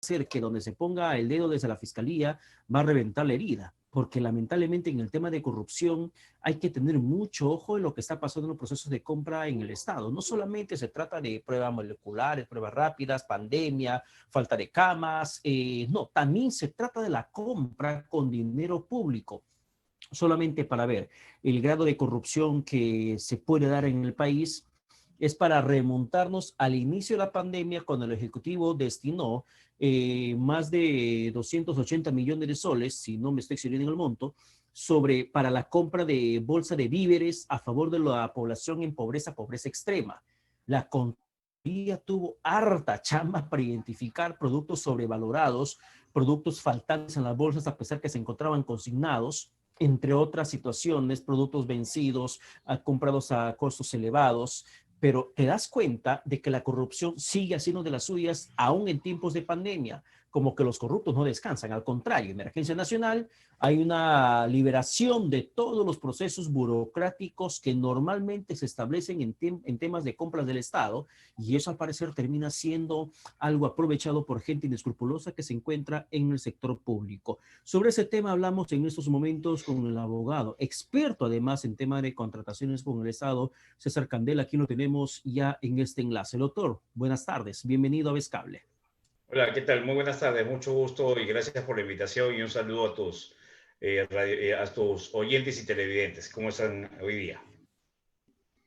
ser que donde se ponga el dedo desde la fiscalía va a reventar la herida, porque lamentablemente en el tema de corrupción hay que tener mucho ojo en lo que está pasando en los procesos de compra en el Estado. No solamente se trata de pruebas moleculares, pruebas rápidas, pandemia, falta de camas, no, también se trata de la compra con dinero público. Solamente para ver el grado de corrupción que se puede dar en el país, es para remontarnos al inicio de la pandemia, cuando el Ejecutivo destinó más de 280 millones de soles, si no me estoy excediendo en el monto, para la compra de bolsa de víveres a favor de la población en pobreza, pobreza extrema. La Contraloría tuvo harta chamba para identificar productos sobrevalorados, productos faltantes en las bolsas a pesar que se encontraban consignados, entre otras situaciones, productos vencidos, comprados a costos elevados, pero te das cuenta de que la corrupción sigue haciendo de las suyas aún en tiempos de pandemia, como que los corruptos no descansan. Al contrario, en emergencia nacional hay una liberación de todos los procesos burocráticos que normalmente se establecen en temas de compras del Estado, y eso al parecer termina siendo algo aprovechado por gente inescrupulosa que se encuentra en el sector público. Sobre ese tema hablamos en estos momentos con el abogado, experto además en tema de contrataciones con el Estado, César Candela. Aquí lo tenemos ya en este enlace. Doctor, buenas tardes, bienvenido a Vescable. Hola, ¿qué tal? Muy buenas tardes, mucho gusto y gracias por la invitación y un saludo a tus oyentes y televidentes. ¿Cómo están hoy día?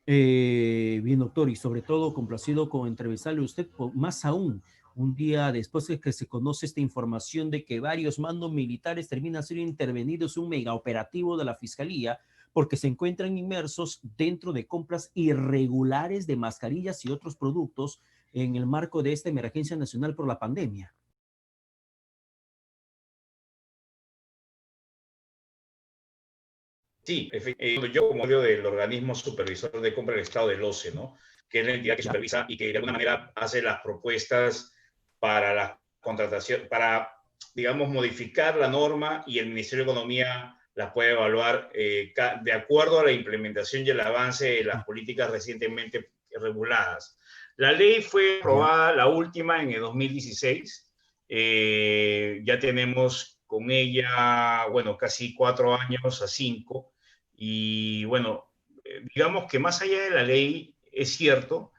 Bien, doctor, y sobre todo complacido con entrevistarle a usted, más aún un día después de que se conoce esta información de que varios mandos militares terminan siendo intervenidos en un mega operativo de la Fiscalía porque se encuentran inmersos dentro de compras irregulares de mascarillas y otros productos en el marco de esta emergencia nacional por la pandemia. Sí, yo como miembro del organismo supervisor de compra del Estado del OCE, ¿no? Que es la entidad que ¿Ya? supervisa y que de alguna manera hace las propuestas para la contratación, para, digamos, modificar la norma y el Ministerio de Economía la puede evaluar de acuerdo a la implementación y el avance de las políticas recientemente reguladas. La ley fue ¿Ya? aprobada, la última, en el 2016. Ya tenemos con ella, bueno, casi 4 años a 5. Y bueno, digamos que más allá de la ley, es cierto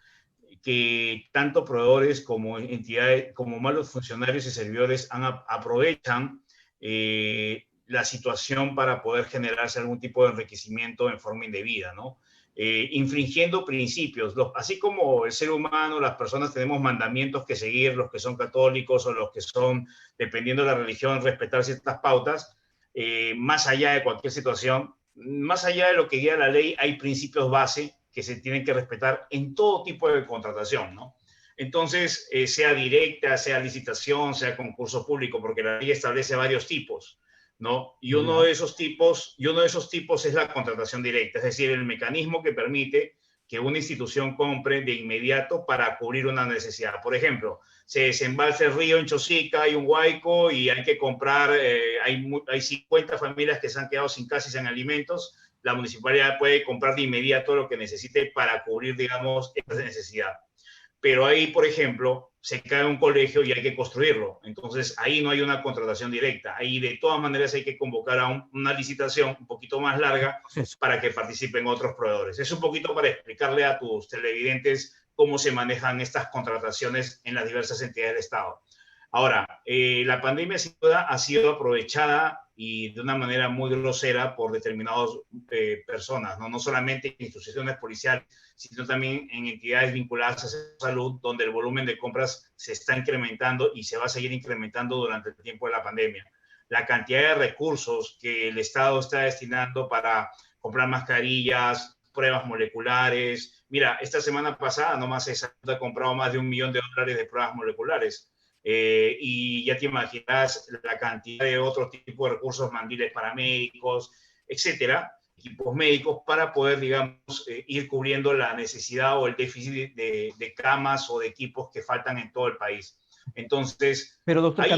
que tanto proveedores como entidades, como malos funcionarios y servidores aprovechan la situación para poder generarse algún tipo de enriquecimiento en forma indebida, ¿no? Infringiendo principios. Así como el ser humano, las personas tenemos mandamientos que seguir, los que son católicos o los que son, dependiendo de la religión, respetar ciertas pautas, más allá de cualquier situación, más allá de lo que guía la ley, hay principios base que se tienen que respetar en todo tipo de contratación, ¿no? Entonces, sea directa, sea licitación, sea concurso público, porque la ley establece varios tipos, ¿no? ¿Ya? Y uno de esos tipos es la contratación directa, es decir, el mecanismo que permite que una institución compre de inmediato para cubrir una necesidad. Por ejemplo, se desembalsa el río en Chosica, hay un huaico y hay que comprar, hay 50 familias que se han quedado sin casa y sin alimentos. La municipalidad puede comprar de inmediato lo que necesite para cubrir, digamos, esa necesidad. Pero ahí, por ejemplo, se cae un colegio y hay que construirlo. Entonces, ahí no hay una contratación directa. Ahí, de todas maneras, hay que convocar a una licitación un poquito más larga Proceso. para que participen otros proveedores. Es un poquito para explicarle a tus televidentes cómo se manejan estas contrataciones en las diversas entidades del Estado. Ahora, la pandemia sin duda ha sido aprovechada y de una manera muy grosera por determinadas personas, ¿no? No solamente en instituciones policiales, sino también en entidades vinculadas a salud, donde el volumen de compras se está incrementando y se va a seguir incrementando durante el tiempo de la pandemia. La cantidad de recursos que el Estado está destinando para comprar mascarillas, pruebas moleculares. Mira, esta semana pasada nomás se ha comprado más de $1 millón de pruebas moleculares. Y ya te imaginas la cantidad de otro tipo de recursos, mandiles para médicos, etcétera, equipos médicos, para poder, digamos, ir cubriendo la necesidad o el déficit de camas o de equipos que faltan en todo el país. Entonces, Pero ahí doctor sí,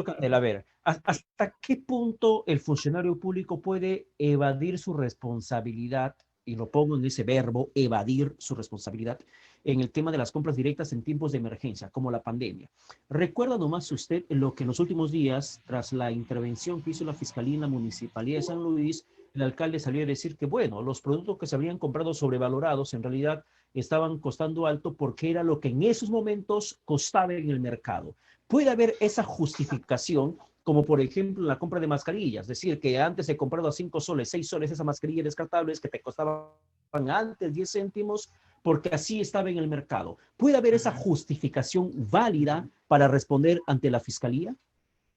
Candela, a ver, ¿hasta qué punto el funcionario público puede evadir su responsabilidad y lo pongo en ese verbo, evadir su responsabilidad, en el tema de las compras directas en tiempos de emergencia, como la pandemia. ¿Recuerda nomás usted lo que en los últimos días, tras la intervención que hizo la Fiscalía en la Municipalidad de San Luis, el alcalde salió a decir que, bueno, los productos que se habrían comprado sobrevalorados en realidad estaban costando alto porque era lo que en esos momentos costaba en el mercado? Puede haber esa justificación, como por ejemplo la compra de mascarillas, es decir, que antes he comprado a 5 soles, 6 soles esa mascarilla descartables que te costaban antes 10 céntimos, porque así estaba en el mercado. ¿Puede haber esa justificación válida para responder ante la Fiscalía?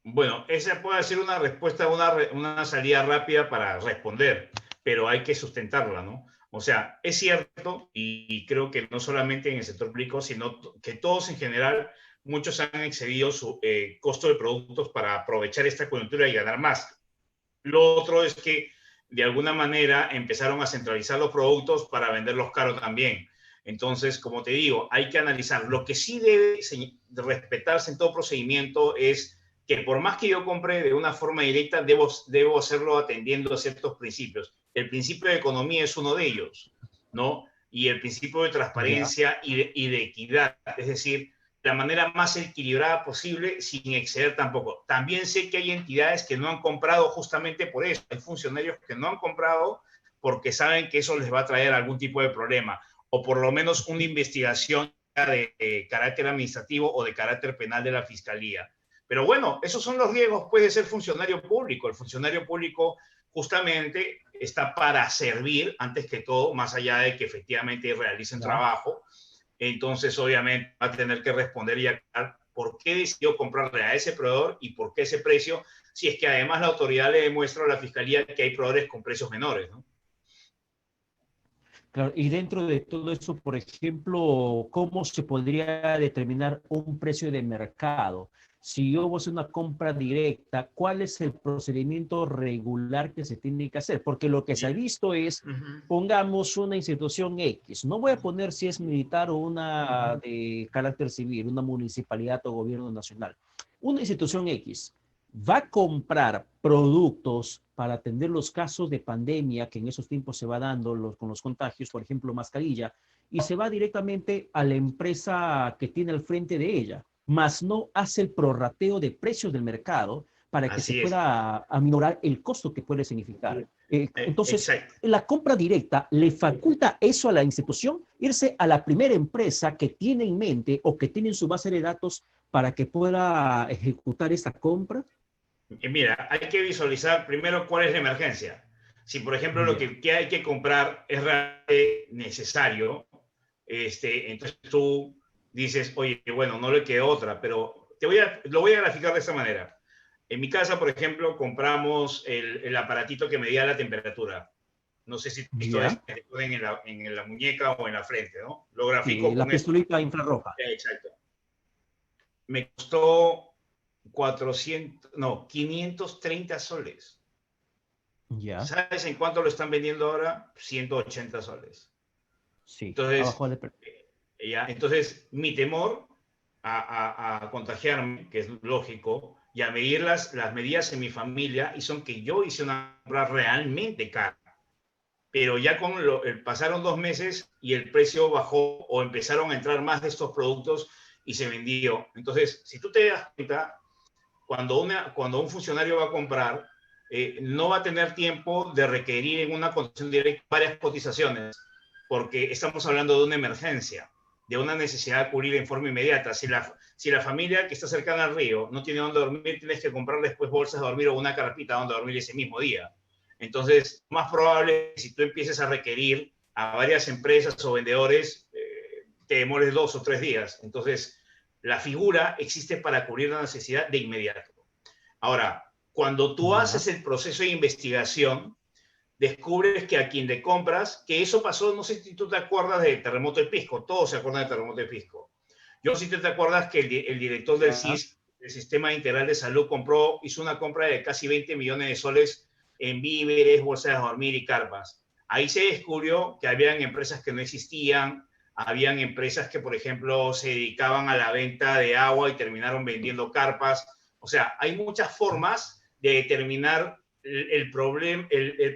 Bueno, esa puede ser una respuesta, una salida rápida para responder, pero hay que sustentarla, ¿no? O sea, es cierto, y creo que no solamente en el sector público, sino que todos en general, muchos han excedido su costo de productos para aprovechar esta coyuntura y ganar más. Lo otro es que de alguna manera empezaron a centralizar los productos para venderlos caros también. Entonces, como te digo, hay que analizar. Lo que sí debe respetarse en todo procedimiento es que por más que yo compre de una forma directa, debo hacerlo atendiendo a ciertos principios. El principio de economía es uno de ellos, ¿no? Y el principio de Ya. transparencia y de equidad, es decir, la manera más equilibrada posible sin exceder tampoco. También sé que hay entidades que no han comprado justamente por eso. Hay funcionarios que no han comprado porque saben que eso les va a traer algún tipo de problema o por lo menos una investigación de carácter administrativo o de carácter penal de la fiscalía. Pero bueno, esos son los riesgos, puede ser funcionario público. El funcionario público justamente está para servir antes que todo, más allá de que efectivamente realicen Ya. trabajo. Entonces, obviamente, va a tener que responder y aclarar por qué decidió comprarle a ese proveedor y por qué ese precio, si es que además la autoridad le demuestra a la fiscalía que hay proveedores con precios menores, ¿no? Claro, y dentro de todo eso, por ejemplo, ¿cómo se podría determinar un precio de mercado? Si yo voy a hacer una compra directa, ¿cuál es el procedimiento regular que se tiene que hacer? Porque lo que se ha visto es, Uh -huh. pongamos una institución X, no voy a poner si es militar o una de carácter civil, una municipalidad o gobierno nacional. Una institución X va a comprar productos para atender los casos de pandemia que en esos tiempos se va dando con los contagios, por ejemplo, mascarilla, y se va directamente a la empresa que tiene al frente de ella, más no hace el prorrateo de precios del mercado para que se Así es. pueda aminorar el costo que puede significar. Entonces, Exacto. la compra directa le faculta eso a la institución, irse a la primera empresa que tiene en mente o que tiene en su base de datos para que pueda ejecutar esta compra. Mira, hay que visualizar primero cuál es la emergencia. Si, por ejemplo, lo Yeah. que hay que comprar es realmente necesario, entonces tú dices, oye, bueno, no le queda otra, pero lo voy a graficar de esta manera. En mi casa, por ejemplo, compramos el aparatito que medía la temperatura. No sé si has visto Yeah. este que te ponen en la muñeca o en la frente, ¿no? Lo grafico La con esto. pistolita infrarroja. Exacto. Me costó 400, no, 530 soles. Ya. ¿Sabes en cuánto lo están vendiendo ahora? 180 soles. Sí, Entonces, abajo de precio. entonces mi temor a contagiarme, que es lógico, y a medir las medidas en mi familia, y son que yo hice una compra realmente cara. Pero ya pasaron 2 meses y el precio bajó o empezaron a entrar más de estos productos y se vendió. Entonces, si tú te das cuenta, cuando un funcionario va a comprar, no va a tener tiempo de requerir en una cotización directa varias cotizaciones, porque estamos hablando de una emergencia, de una necesidad de cubrir en forma inmediata. Si la familia que está cercana al río no tiene dónde dormir, tienes que comprar después bolsas de dormir o una carpita donde dormir ese mismo día. Entonces, más probable, si tú empieces a requerir a varias empresas o vendedores, te demores 2 o 3 días. Entonces, la figura existe para cubrir la necesidad de inmediato. Ahora, cuando tú Ya. haces el proceso de investigación, descubres que a quien le compras, que eso pasó, no sé si tú te acuerdas del terremoto de Pisco, todos se acuerdan del terremoto de Pisco. Yo sí te acuerdas que el director del Ya. SIS, el Sistema Integral de Salud, hizo una compra de casi 20 millones de soles en víveres, bolsas de dormir y carpas. Ahí se descubrió que habían empresas que no existían, habían empresas que, por ejemplo, se dedicaban a la venta de agua y terminaron vendiendo carpas. O sea, hay muchas formas de determinar el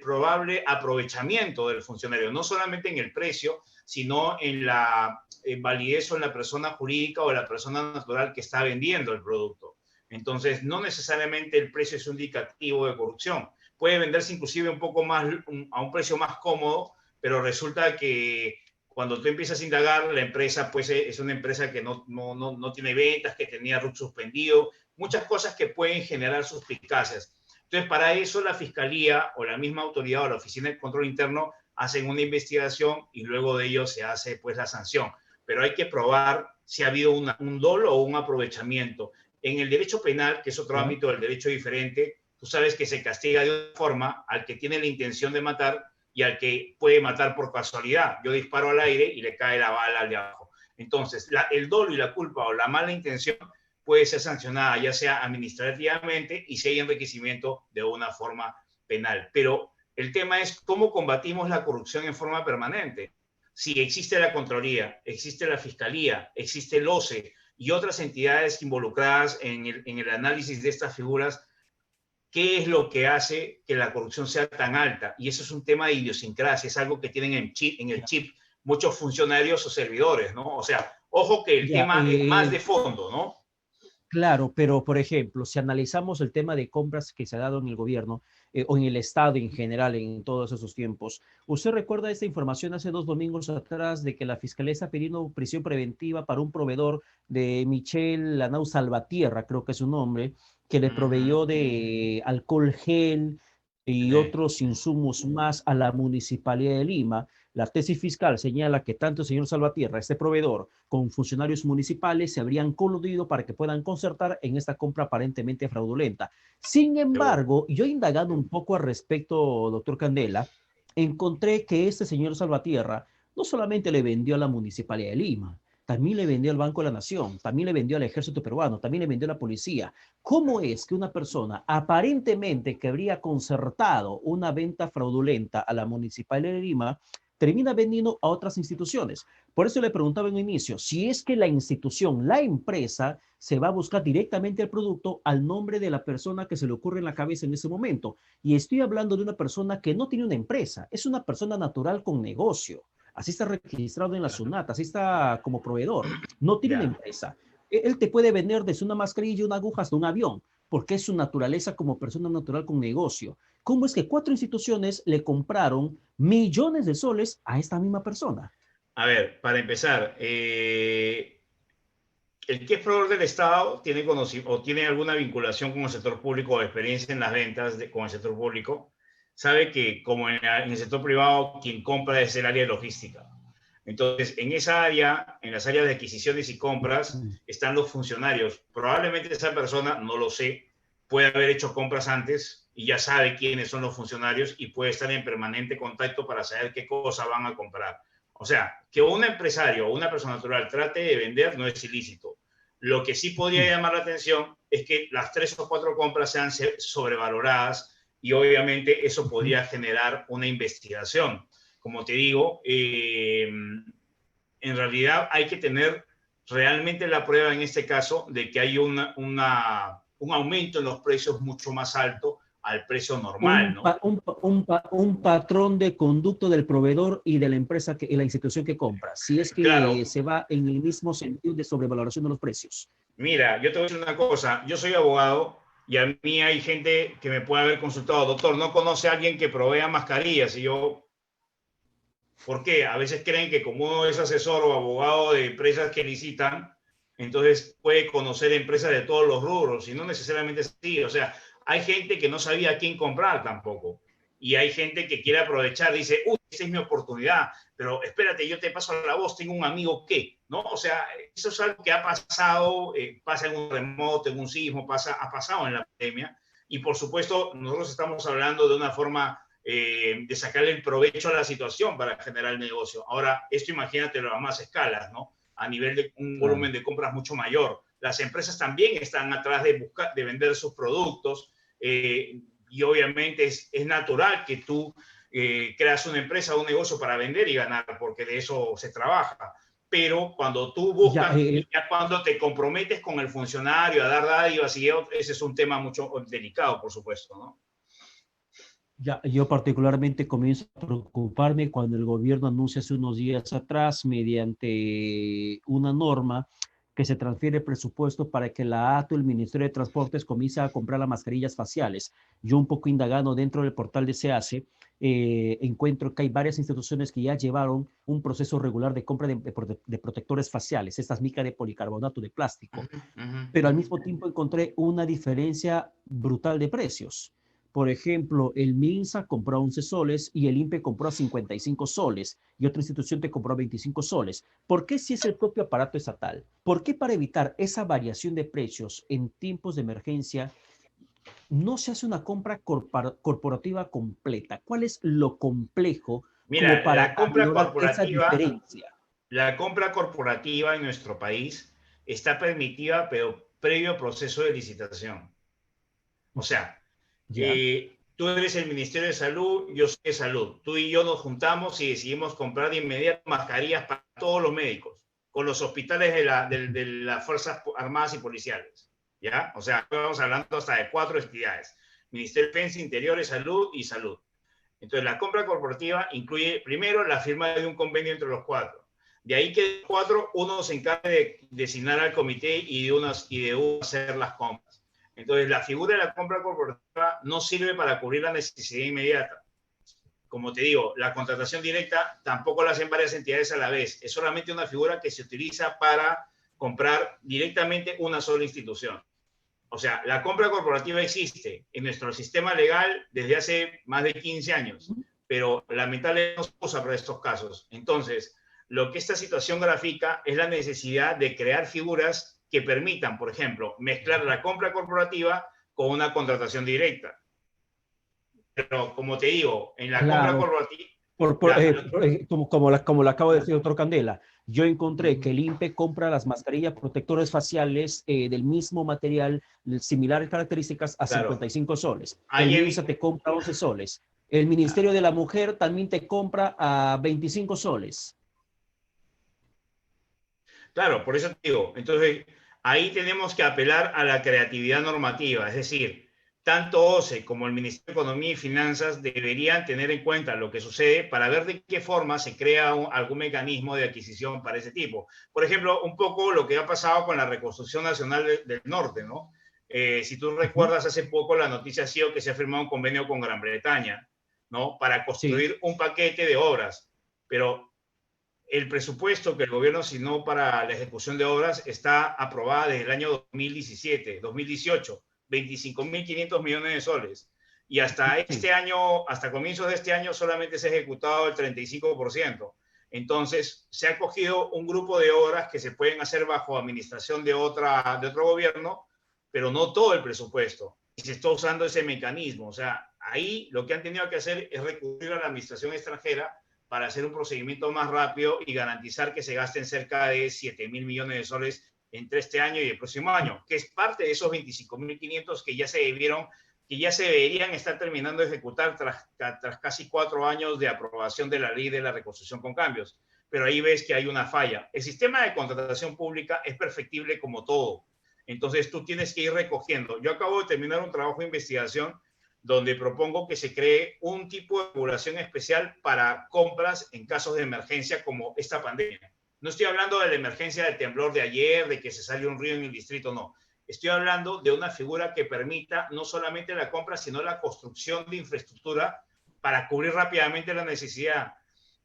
probable aprovechamiento del funcionario, no solamente en el precio, sino en la validez o en la persona jurídica o la persona natural que está vendiendo el producto. Entonces, no necesariamente el precio es un indicativo de corrupción. Puede venderse inclusive un poco más, a un precio más cómodo, pero resulta que cuando tú empiezas a indagar, la empresa pues es una empresa que no tiene ventas, que tenía RUC suspendido, muchas cosas que pueden generar suspicacias. Entonces, para eso la Fiscalía o la misma autoridad o la Oficina de Control Interno hacen una investigación y luego de ello se hace pues la sanción. Pero hay que probar si ha habido un dolo o un aprovechamiento. En el derecho penal, que es otro ámbito del derecho diferente, tú sabes que se castiga de una forma al que tiene la intención de matar y al que puede matar por casualidad. Yo disparo al aire y le cae la bala al de abajo. Entonces, el dolo y la culpa o la mala intención puede ser sancionada ya sea administrativamente y si hay enriquecimiento de una forma penal. Pero el tema es cómo combatimos la corrupción en forma permanente. Si existe la Contraloría, existe la Fiscalía, existe el OCE y otras entidades involucradas en el análisis de estas figuras, ¿qué es lo que hace que la corrupción sea tan alta? Y eso es un tema de idiosincrasia, es algo que tienen en el chip muchos funcionarios o servidores, ¿no? O sea, ojo que el Ya, tema es más de fondo, ¿no? claro, pero por ejemplo, si analizamos el tema de compras que se ha dado en el gobierno o en el Estado en general en todos esos tiempos, ¿usted recuerda esta información hace 2 domingos atrás de que la Fiscalía está pidiendo prisión preventiva para un proveedor de Michel Lanau Salvatierra, creo que es su nombre, que le proveyó de alcohol gel y otros insumos más a la Municipalidad de Lima? La tesis fiscal señala que tanto el señor Salvatierra, este proveedor, con funcionarios municipales se habrían coludido para que puedan concertar en esta compra aparentemente fraudulenta. Sin embargo, yo he indagado un poco al respecto, doctor Candela, encontré que este señor Salvatierra no solamente le vendió a la Municipalidad de Lima, también le vendió al Banco de la Nación, también le vendió al Ejército Peruano, también le vendió a la policía. ¿Cómo es que una persona aparentemente que habría concertado una venta fraudulenta a la Municipalidad de Lima termina vendiendo a otras instituciones? Por eso le preguntaba en un inicio, si es que la institución, la empresa, se va a buscar directamente el producto al nombre de la persona que se le ocurre en la cabeza en ese momento. Y estoy hablando de una persona que no tiene una empresa, es una persona natural con negocio. Así está registrado en la SUNAT, así está como proveedor. No tiene una Ya. empresa. Él te puede vender desde una mascarilla y una aguja hasta un avión, porque es su naturaleza como persona natural con negocio. ¿Cómo es que 4 instituciones le compraron millones de soles a esta misma persona? A ver, para empezar, el que es proveedor del Estado tiene o tiene alguna vinculación con el sector público o experiencia en las ventas con el sector público, sabe que como en el sector privado, quien compra es el área de logística. Entonces, en esa área, en las áreas de adquisiciones y compras, están los funcionarios. Probablemente esa persona, no lo sé, puede haber hecho compras antes y ya sabe quiénes son los funcionarios y puede estar en permanente contacto para saber qué cosa van a comprar. O sea, que un empresario o una persona natural trate de vender no es ilícito. Lo que sí podría llamar la atención es que las 3 o 4 compras sean sobrevaloradas y obviamente eso podría generar una investigación. Como te digo, en realidad hay que tener realmente la prueba en este caso de que hay un aumento en los precios mucho más alto al precio normal, ¿no? Un patrón de conducto del proveedor y de la empresa y la institución que compra, si es que Claro, se va en el mismo sentido de sobrevaloración de los precios. mira, yo te voy a decir una cosa, yo soy abogado y a mí hay gente que me puede haber consultado, doctor, ¿no conoce a alguien que provea mascarillas? Y yo, ¿por qué? A veces creen que como uno es asesor o abogado de empresas que licitan, entonces puede conocer empresas de todos los rubros y no necesariamente es así. O sea, hay gente que no sabía a quién comprar tampoco. Y hay gente que quiere aprovechar, dice, uy, esta es mi oportunidad, pero espérate, yo te paso la voz, tengo un amigo que, ¿no? O sea, eso es algo que ha pasado, pasa en un terremoto, en un sismo, ha pasado en la pandemia. Y por supuesto, nosotros estamos hablando de una forma de sacarle el provecho a la situación para generar el negocio. Ahora, esto imagínatelo a más escalas, ¿no? A nivel de un Claro. volumen de compras mucho mayor. Las empresas también están atrás de vender sus productos y obviamente es natural que tú creas una empresa o un negocio para vender y ganar, porque de eso se trabaja. Pero cuando tú Ya, buscas, ya cuando te comprometes con el funcionario a dar dádivas y ese es un tema mucho delicado, por supuesto, ¿no? Ya, yo particularmente comienzo a preocuparme cuando el gobierno anuncia hace unos días atrás, mediante una norma, que se transfiere presupuesto para que la ATO, el Ministerio de Transportes, comience a comprar las mascarillas faciales. Yo un poco indagando dentro del portal de SEACE, encuentro que hay varias instituciones que ya llevaron un proceso regular de compra de protectores faciales, estas micas de policarbonato de Uh plástico, -huh, uh -huh, pero uh al -huh. mismo tiempo encontré una diferencia brutal de precios. Por ejemplo, el MINSA compró a 11 soles y el INPE compró a 55 soles y otra institución te compró a 25 soles. ¿Por qué si es el propio aparato estatal? ¿Por qué para evitar esa variación de precios en tiempos de emergencia no se hace una compra corporativa completa? ¿Cuál es lo complejo como Mira, para aminorar esa diferencia? la compra corporativa en nuestro país está permitida, pero previo proceso de licitación. O sea, ¿Ya? tú eres el Ministerio de Salud, yo soy de Salud. Tú y yo nos juntamos y decidimos comprar de inmediato mascarillas para todos los médicos, con los hospitales de las Fuerzas Armadas y Policiales. ¿Ya? O sea, estamos hablando hasta de 4 entidades. Ministerio de Defensa, Interiores, Salud y Salud. Entonces, la compra corporativa incluye primero la firma de un convenio entre los 4. De ahí que 4, uno se encarga de designar al comité y de uno hacer las compras. Entonces, la figura de la compra corporativa no sirve para cubrir la necesidad inmediata. Como te digo, la contratación directa tampoco la hacen varias entidades a la vez. Es solamente una figura que se utiliza para comprar directamente una sola institución. O sea, la compra corporativa existe en nuestro sistema legal desde hace más de 15 años, pero lamentablemente no se usa para estos casos. Entonces, lo que esta situación grafica es la necesidad de crear figuras que permitan, por ejemplo, mezclar la compra corporativa con una contratación directa. Pero, como te digo, en la compra Claro. corporativa... Como lo acabo de decir, doctor Candela, yo encontré que el INPE compra las mascarillas protectores faciales del mismo material, similares características, a Claro, 55 soles. El MINSA hay, te compra 11 soles. El Ministerio de la Mujer también te compra a 25 soles. claro, por eso te digo. Entonces, ahí tenemos que apelar a la creatividad normativa, es decir, tanto OCE como el Ministerio de Economía y Finanzas deberían tener en cuenta lo que sucede para ver de qué forma se crea algún mecanismo de adquisición para ese tipo. Por ejemplo, un poco lo que ha pasado con la reconstrucción nacional del norte, ¿no? Si tú Uh -huh. recuerdas, hace poco la noticia ha sido que se ha firmado un convenio con Gran Bretaña, ¿no? Para Sí. construir un paquete de obras, pero el presupuesto que el gobierno asignó para la ejecución de obras está aprobada desde el año 2017, 2018, 25.500 millones de soles. Y hasta Sí. este año, hasta comienzos de este año, solamente se ha ejecutado el 35%. Entonces, se ha cogido un grupo de obras que se pueden hacer bajo administración de otro gobierno, pero no todo el presupuesto. Y se está usando ese mecanismo. O sea, ahí lo que han tenido que hacer es recurrir a la administración extranjera para hacer un procedimiento más rápido y garantizar que se gasten cerca de 7.000 millones de soles entre este año y el próximo año, que es parte de esos 25.500 que ya se debieron, que ya se deberían estar terminando de ejecutar tras casi 4 años de aprobación de la ley de la reconstrucción con cambios. Pero ahí ves que hay una falla. El sistema de contratación pública es perfectible como todo. Entonces tú tienes que ir recogiendo. Yo acabo de terminar un trabajo de investigación donde propongo que se cree un tipo de regulación especial para compras en casos de emergencia como esta pandemia. No estoy hablando de la emergencia del temblor de ayer, de que se salió un río en el distrito, no. Estoy hablando de una figura que permita no solamente la compra, sino la construcción de infraestructura para cubrir rápidamente la necesidad.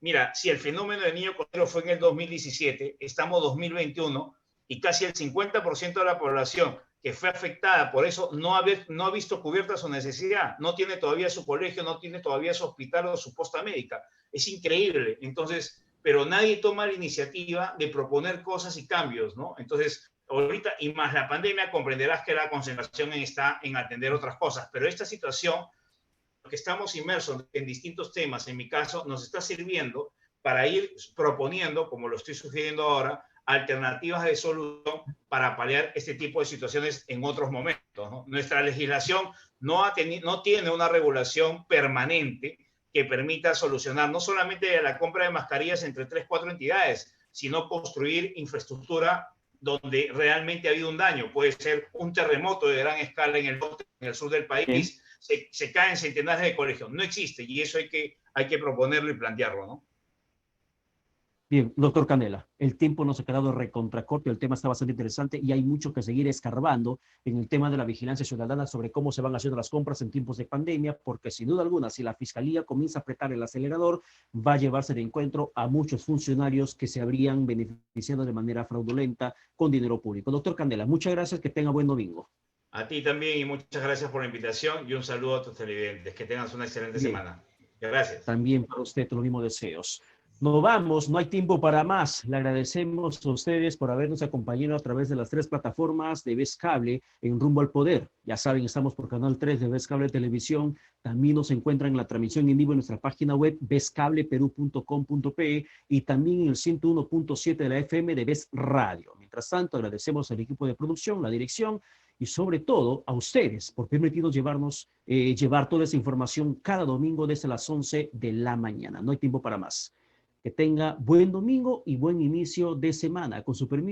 Mira, si el fenómeno de Niño Cordero fue en el 2017, estamos 2021 y casi el 50% de la población que fue afectada por eso no ha visto cubierta su necesidad, no tiene todavía su colegio, no tiene todavía su hospital o su posta médica. Es increíble. Entonces, pero nadie toma la iniciativa de proponer cosas y cambios, ¿no? Entonces, ahorita, y más la pandemia, comprenderás que la concentración está en atender otras cosas, pero esta situación, que estamos inmersos en distintos temas, en mi caso, nos está sirviendo para ir proponiendo, como lo estoy sugiriendo ahora, alternativas de solución para paliar este tipo de situaciones en otros momentos, ¿no? Nuestra legislación no tiene una regulación permanente que permita solucionar no solamente la compra de mascarillas entre 3, 4 entidades, sino construir infraestructura donde realmente ha habido un daño. Puede ser un terremoto de gran escala en el norte, en el sur del Sí. país, se caen centenares de colegios. No existe y eso hay que proponerlo y plantearlo, ¿no? Bien, doctor Canela, el tiempo nos ha quedado recontracorto, el tema está bastante interesante y hay mucho que seguir escarbando en el tema de la vigilancia ciudadana sobre cómo se van haciendo las compras en tiempos de pandemia, porque sin duda alguna, si la Fiscalía comienza a apretar el acelerador, va a llevarse de encuentro a muchos funcionarios que se habrían beneficiado de manera fraudulenta con dinero público. Doctor Canela, muchas gracias, que tenga buen domingo. A ti también y muchas gracias por la invitación y un saludo a tus televidentes. Que tengas una excelente Bien. semana. Gracias. También para usted los mismos deseos. Nos vamos, no hay tiempo para más. Le agradecemos a ustedes por habernos acompañado a través de las 3 plataformas de Vez Cable en Rumbo al Poder. Ya saben, estamos por Canal 3 de Vez Cable Televisión. También nos encuentran en la transmisión en vivo en nuestra página web vezcableperú.com.pe y también en el 101.7 de la FM de Vez Radio. Mientras tanto, agradecemos al equipo de producción, la dirección y sobre todo a ustedes por permitirnos llevar toda esa información cada domingo desde las 11 de la mañana. No hay tiempo para más. Que tenga buen domingo y buen inicio de semana. Con su permiso.